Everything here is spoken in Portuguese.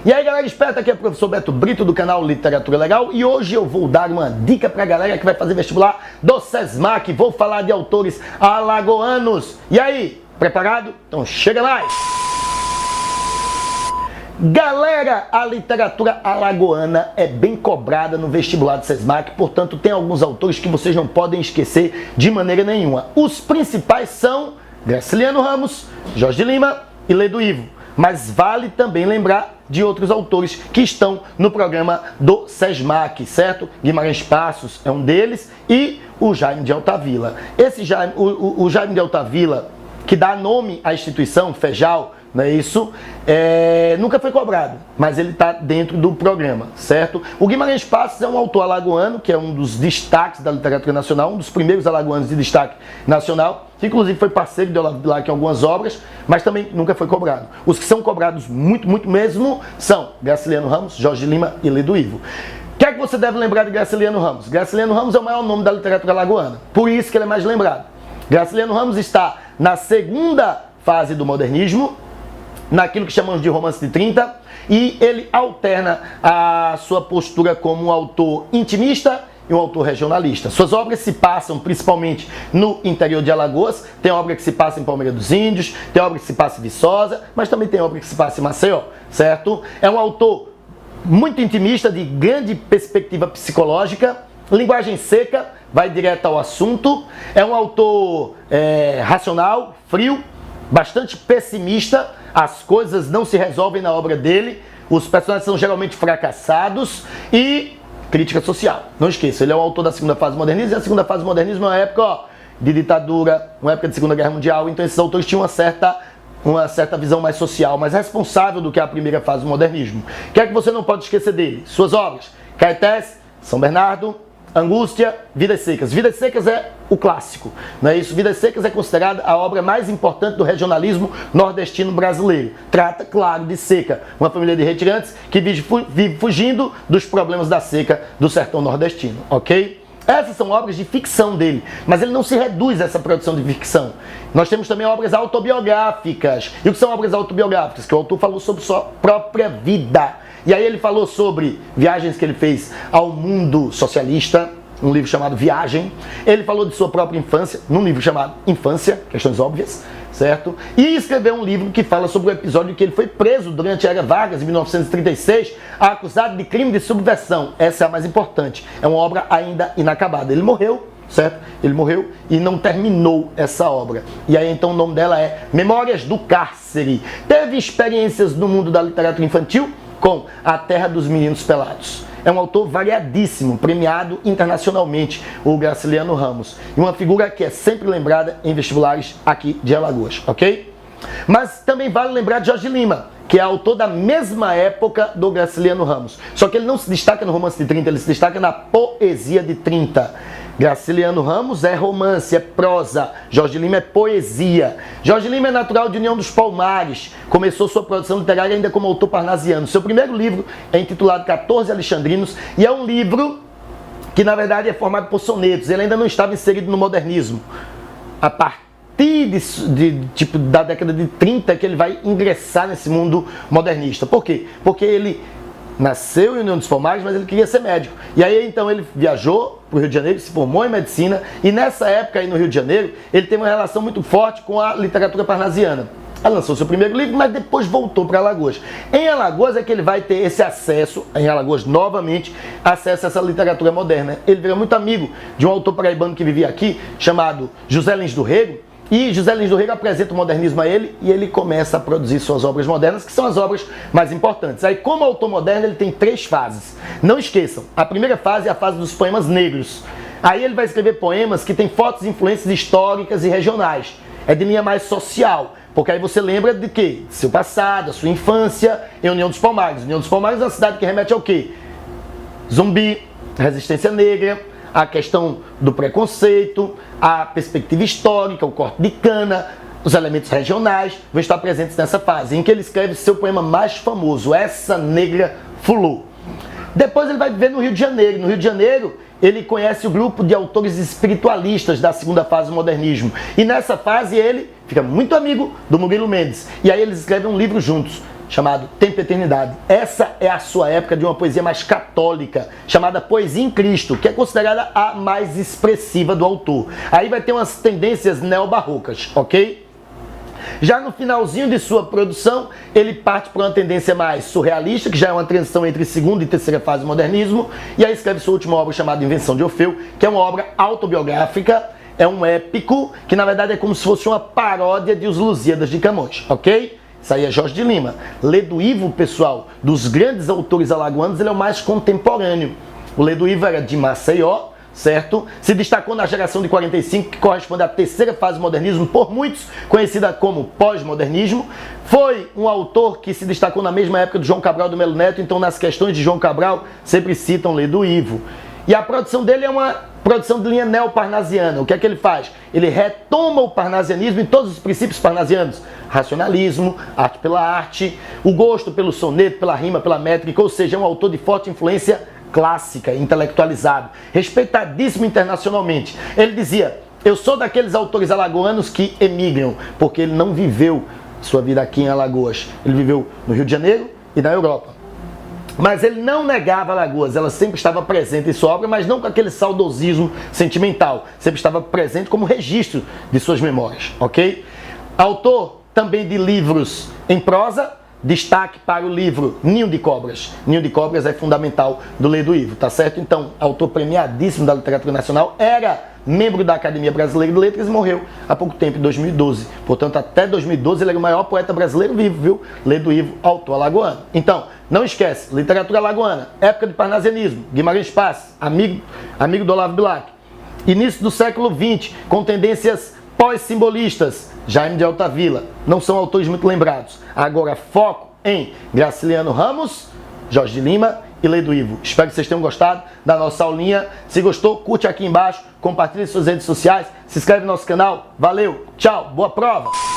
E aí galera esperta, aqui é o professor Beto Brito do canal Literatura Legal e hoje eu vou dar uma dica pra galera que vai fazer vestibular do SESMAC. Vou falar de autores alagoanos. E aí, preparado? Então chega mais! Galera, a literatura alagoana é bem cobrada no vestibular do SESMAC, portanto tem alguns autores que vocês não podem esquecer de maneira nenhuma. Os principais são Graciliano Ramos, Jorge Lima e Ledo Ivo, mas vale também lembrar de outros autores que estão no programa do SESMAC, certo? Guimarães Passos é um deles e o Jaime de Altavilla. Esse Jaime, o Jaime de Altavilla, que dá nome à instituição, FEJAL, não é isso? Nunca foi cobrado, mas ele está dentro do programa, certo? O Guimarães Passos é um autor alagoano, que é um dos destaques da literatura nacional, um dos primeiros alagoanos de destaque nacional, que inclusive foi parceiro de Olavo Bilac em algumas obras, mas também nunca foi cobrado. Os que são cobrados muito mesmo são Graciliano Ramos, Jorge Lima e Ledo Ivo. O que é que você deve lembrar de Graciliano Ramos? Graciliano Ramos é o maior nome da literatura alagoana, por isso que ele é mais lembrado. Graciliano Ramos está na segunda fase do modernismo, naquilo que chamamos de romance de 30, e ele alterna a sua postura como um autor intimista e um autor regionalista. Suas obras se passam principalmente no interior de Alagoas, tem obra que se passa em Palmeira dos Índios, tem obra que se passa em Viçosa, mas também tem obra que se passa em Maceió, certo? É um autor muito intimista, de grande perspectiva psicológica, linguagem seca, vai direto ao assunto, é um autor racional, frio, bastante pessimista. As coisas não se resolvem na obra dele, os personagens são geralmente fracassados e crítica social. Não esqueça, ele é o autor da segunda fase do modernismo, e a segunda fase do modernismo é uma época de ditadura, uma época de Segunda Guerra Mundial, então esses autores tinham uma certa visão mais social, mais responsável do que a primeira fase do modernismo. O que é que você não pode esquecer dele? Suas obras: Caetés, São Bernardo, Angústia, Vidas Secas. Vidas Secas é o clássico, não é isso? Vidas Secas é considerada a obra mais importante do regionalismo nordestino brasileiro. Trata, claro, de seca, uma família de retirantes que vive fugindo dos problemas da seca do sertão nordestino, ok? Essas são obras de ficção dele, mas ele não se reduz a essa produção de ficção. Nós temos também obras autobiográficas. E o que são obras autobiográficas? Que o autor falou sobre sua própria vida. E aí ele falou sobre viagens que ele fez ao mundo socialista, um livro chamado Viagem. Ele falou de sua própria infância, num livro chamado Infância, questões óbvias, certo? E escreveu um livro que fala sobre o episódio que ele foi preso durante a Era Vargas, em 1936, acusado de crime de subversão. Essa é a mais importante. É uma obra ainda inacabada. Ele morreu, certo? Ele morreu e não terminou essa obra. E aí então o nome dela é Memórias do Cárcere. Teve experiências no mundo da literatura infantil com A Terra dos Meninos Pelados. É um autor variadíssimo, premiado internacionalmente, o Graciliano Ramos. E uma figura que é sempre lembrada em vestibulares aqui de Alagoas, ok? Mas também vale lembrar de Jorge Lima, que é autor da mesma época do Graciliano Ramos. Só que ele não se destaca no romance de 30, ele se destaca na poesia de 30. Graciliano Ramos é romance, é prosa. Jorge Lima é poesia. Jorge Lima é natural de União dos Palmares. Começou sua produção literária ainda como autor parnasiano. Seu primeiro livro é intitulado 14 Alexandrinos e é um livro que na verdade é formado por sonetos. Ele ainda não estava inserido no modernismo. A partir da década de 30 que ele vai ingressar nesse mundo modernista. Por quê? Porque ele nasceu em União dos Palmares, mas ele queria ser médico. E aí então ele viajou para o Rio de Janeiro, se formou em medicina, e nessa época aí no Rio de Janeiro, ele teve uma relação muito forte com a literatura parnasiana. Ele lançou seu primeiro livro, mas depois voltou para Alagoas. Em Alagoas é que ele vai ter esse acesso, em Alagoas novamente, acesso a essa literatura moderna. Ele vira muito amigo de um autor paraibano que vivia aqui, chamado José Lins do Rego, e José Lins do Rego apresenta o modernismo a ele e ele começa a produzir suas obras modernas, que são as obras mais importantes. Aí, como autor moderno, ele tem 3 fases. Não esqueçam, a primeira fase é a fase dos poemas negros. Aí ele vai escrever poemas que têm fortes influências históricas e regionais. É de linha mais social, porque aí você lembra de quê? Seu passado, a sua infância em União dos Palmares. União dos Palmares é uma cidade que remete ao quê? Zumbi, resistência negra, a questão do preconceito, a perspectiva histórica, o corte de cana, os elementos regionais vão estar presentes nessa fase, em que ele escreve seu poema mais famoso, Essa Negra Fulô. Depois ele vai viver no Rio de Janeiro. No Rio de Janeiro, ele conhece o grupo de autores espiritualistas da segunda fase do modernismo. E nessa fase ele fica muito amigo do Murilo Mendes. E aí eles escrevem um livro juntos, chamado Tempo e Eternidade. Essa é a sua época de uma poesia mais católica, chamada Poesia em Cristo, que é considerada a mais expressiva do autor. Aí vai ter umas tendências neobarrocas, ok? Já no finalzinho de sua produção, ele parte para uma tendência mais surrealista, que já é uma transição entre segunda e terceira fase do modernismo, e aí escreve sua última obra chamada Invenção de Orfeu, que é uma obra autobiográfica, é um épico, que na verdade é como se fosse uma paródia de Os Lusíadas de Camões, ok? Isso aí é Jorge de Lima. Ledo Ivo, pessoal, dos grandes autores alagoanos, ele é o mais contemporâneo. O Ledo Ivo era de Maceió, certo? Se destacou na geração de 45, que corresponde à terceira fase do modernismo, por muitos conhecida como pós-modernismo. Foi um autor que se destacou na mesma época do João Cabral do Melo Neto, então nas questões de João Cabral sempre citam Ledo Ivo. E a produção dele é uma produção de linha neoparnasiana. O que é que ele faz? Ele retoma o parnasianismo em todos os princípios parnasianos. Racionalismo, arte pela arte, o gosto pelo soneto, pela rima, pela métrica, ou seja, é um autor de forte influência clássica, intelectualizado, respeitadíssimo internacionalmente. Ele dizia, eu sou daqueles autores alagoanos que emigram, porque ele não viveu sua vida aqui em Alagoas. Ele viveu no Rio de Janeiro e na Europa. Mas ele não negava Alagoas, ela sempre estava presente em sua obra, mas não com aquele saudosismo sentimental. Sempre estava presente como registro de suas memórias, ok? Autor também de livros em prosa, destaque para o livro Ninho de Cobras. Ninho de Cobras é fundamental do Ledo Ivo, tá certo? Então, autor premiadíssimo da literatura nacional, era membro da Academia Brasileira de Letras e morreu há pouco tempo, em 2012. Portanto, até 2012 ele era o maior poeta brasileiro vivo, viu? Ledo Ivo, autor alagoano. Então, não esquece, literatura alagoana, época de parnasianismo, Guimarães Passes, amigo do Olavo Bilac. Início do século XX, com tendências pós-simbolistas, Jaime de Altavila, não são autores muito lembrados. Agora foco em Graciliano Ramos, Jorge de Lima e Ledo Ivo. Espero que vocês tenham gostado da nossa aulinha. Se gostou, curte aqui embaixo, compartilhe em suas redes sociais, se inscreve no nosso canal. Valeu, tchau, boa prova!